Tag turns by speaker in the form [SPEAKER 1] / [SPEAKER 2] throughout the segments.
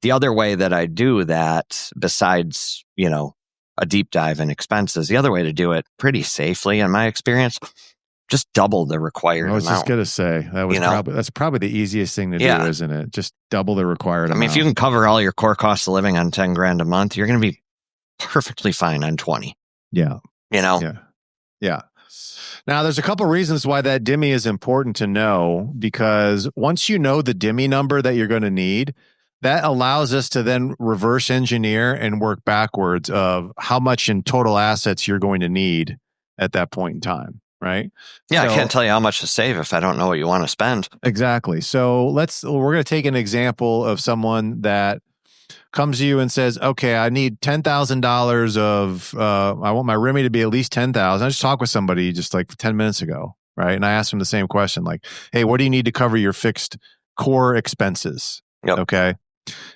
[SPEAKER 1] the other way that I do that, besides, a deep dive in expenses, the other way to do it pretty safely, in my experience, just double the required amount.
[SPEAKER 2] I was just going to say, that's probably the easiest thing to do, isn't it? Just double the required amount.
[SPEAKER 1] I mean, if you can cover all your core costs of living on $10,000 a month, you're going to be perfectly fine on 20.
[SPEAKER 2] Yeah. Yeah. Now, there's a couple reasons why that DIMMI is important to know, because once you know the DIMMI number that you're going to need, that allows us to then reverse engineer and work backwards of how much in total assets you're going to need at that point in time, right?
[SPEAKER 1] Yeah, I can't tell you how much to save if I don't know what you want to spend.
[SPEAKER 2] Exactly. So we're going to take an example of someone that comes to you and says, okay, I need $10,000 of, I want my RMI to be at least 10,000. I just talked with somebody just like 10 minutes ago, right? And I asked him the same question, like, hey, what do you need to cover your fixed core expenses?
[SPEAKER 1] Yep.
[SPEAKER 2] Okay.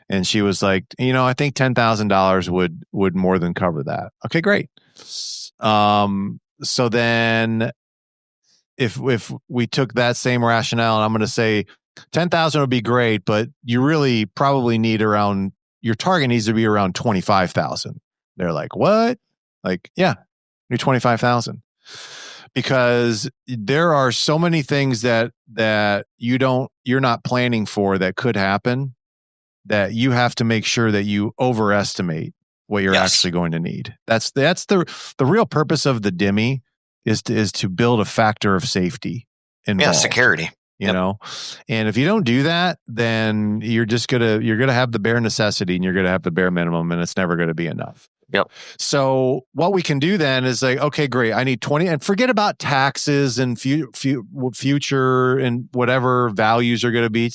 [SPEAKER 2] And she was like, I think $10,000 would more than cover that. Okay, great. So then if we took that same rationale, and I'm going to say 10,000 would be great, but you really probably need your target needs to be around 25,000. They're like, what? Like, yeah, need 25,000. Because there are so many things that you're not planning for that could happen, that you have to make sure that you overestimate what you're actually going to need. That's the real purpose of the DIMMI is to build a factor of safety involved.
[SPEAKER 1] Yeah, security.
[SPEAKER 2] You know, and if you don't do that, then you're gonna have the bare necessity and you're gonna have the bare minimum, and it's never gonna be enough.
[SPEAKER 1] Yep.
[SPEAKER 2] So what we can do then is like, okay, great, I need 20, and forget about taxes and future and whatever values are gonna be.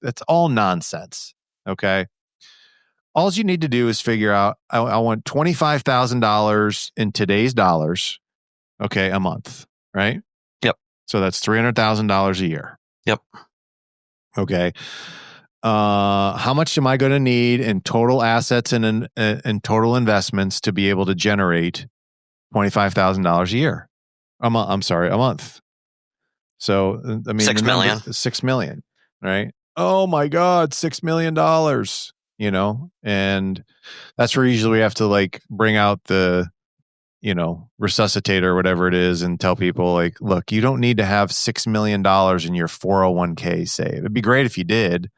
[SPEAKER 2] That's all nonsense. Okay. All you need to do is figure out, I want $25,000 in today's dollars, okay, a month, right?
[SPEAKER 1] Yep.
[SPEAKER 2] So that's $300,000 a year.
[SPEAKER 1] Yep.
[SPEAKER 2] Okay. How much am I going to need in total assets and in total investments to be able to generate $25,000 a year? A month. So, I mean,
[SPEAKER 1] $6 million.
[SPEAKER 2] $6 million, right? Oh my God, $6 million, and that's where usually we have to like bring out the, resuscitator or whatever it is and tell people like, look, you don't need to have $6 million in your 401k save. It'd be great if you did.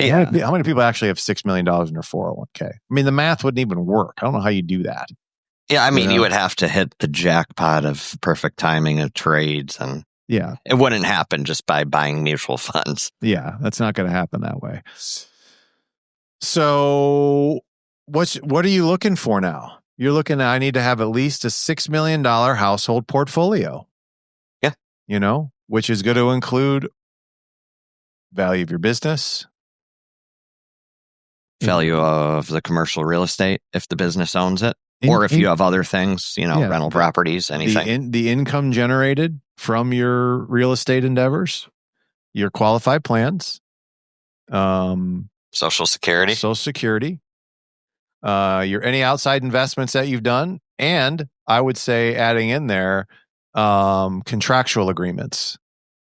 [SPEAKER 1] Yeah.
[SPEAKER 2] How many people actually have $6 million in their 401k? I mean, the math wouldn't even work. I don't know how you do that.
[SPEAKER 1] Yeah. I mean, you would have to hit the jackpot of perfect timing of trades, and it wouldn't happen just by buying mutual funds.
[SPEAKER 2] Yeah. That's not going to happen that way. So what are you looking for now? You're looking at, I need to have at least a $6 million household portfolio.
[SPEAKER 1] Yeah.
[SPEAKER 2] Which is going to include value of your business,
[SPEAKER 1] value of the commercial real estate if the business owns it, or if you have other things, rental properties, anything.
[SPEAKER 2] The income generated from your real estate endeavors, your qualified plans,
[SPEAKER 1] Social Security,
[SPEAKER 2] your any outside investments that you've done, and I would say adding in there contractual agreements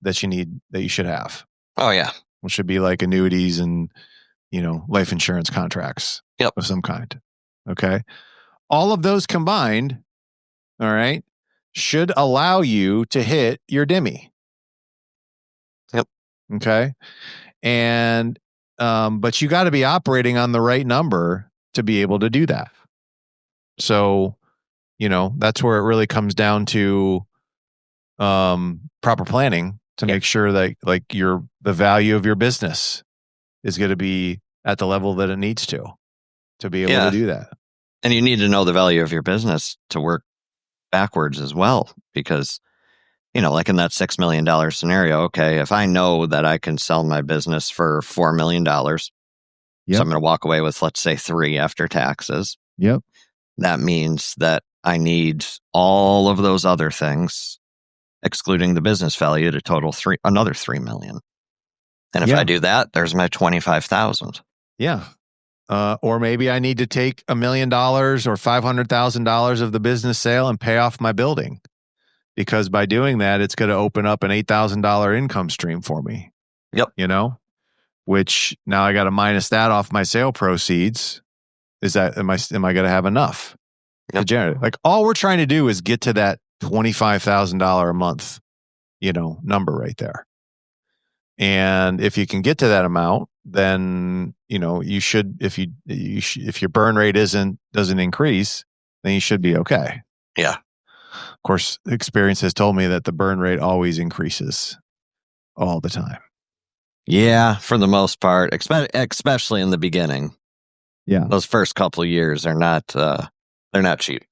[SPEAKER 2] that you should have.
[SPEAKER 1] Oh yeah,
[SPEAKER 2] which should be like annuities and life insurance contracts of some kind. Okay, all of those combined, all right, should allow you to hit your DIMMI.
[SPEAKER 1] Yep.
[SPEAKER 2] Okay, and but you got to be operating on the right number to be able to do that. So, that's where it really comes down to proper planning to make sure that like the value of your business is going to be at the level that it needs to be able to do that.
[SPEAKER 1] And you need to know the value of your business to work backwards as well, because like in that $6 million scenario, okay, if I know that I can sell my business for $4 million, so I'm going to walk away with, let's say, 3 after taxes.
[SPEAKER 2] Yep.
[SPEAKER 1] That means that I need all of those other things, excluding the business value, to total another $3 million. And if I do that, there's my $25,000.
[SPEAKER 2] Yeah. Or maybe I need to take $1 million or $500,000 of the business sale and pay off my building, because by doing that, it's going to open up an $8,000 income stream for me.
[SPEAKER 1] Yep.
[SPEAKER 2] which now I got to minus that off my sale proceeds. Am I going to have enough to generate? Like, all we're trying to do is get to that $25,000 a month, number right there. And if you can get to that amount, then, you should, if your burn rate doesn't increase, then you should be okay.
[SPEAKER 1] Yeah.
[SPEAKER 2] Of course, experience has told me that the burn rate always increases all the time.
[SPEAKER 1] Yeah, for the most part, especially in the beginning.
[SPEAKER 2] Yeah.
[SPEAKER 1] Those first couple of years are not, they're not cheap.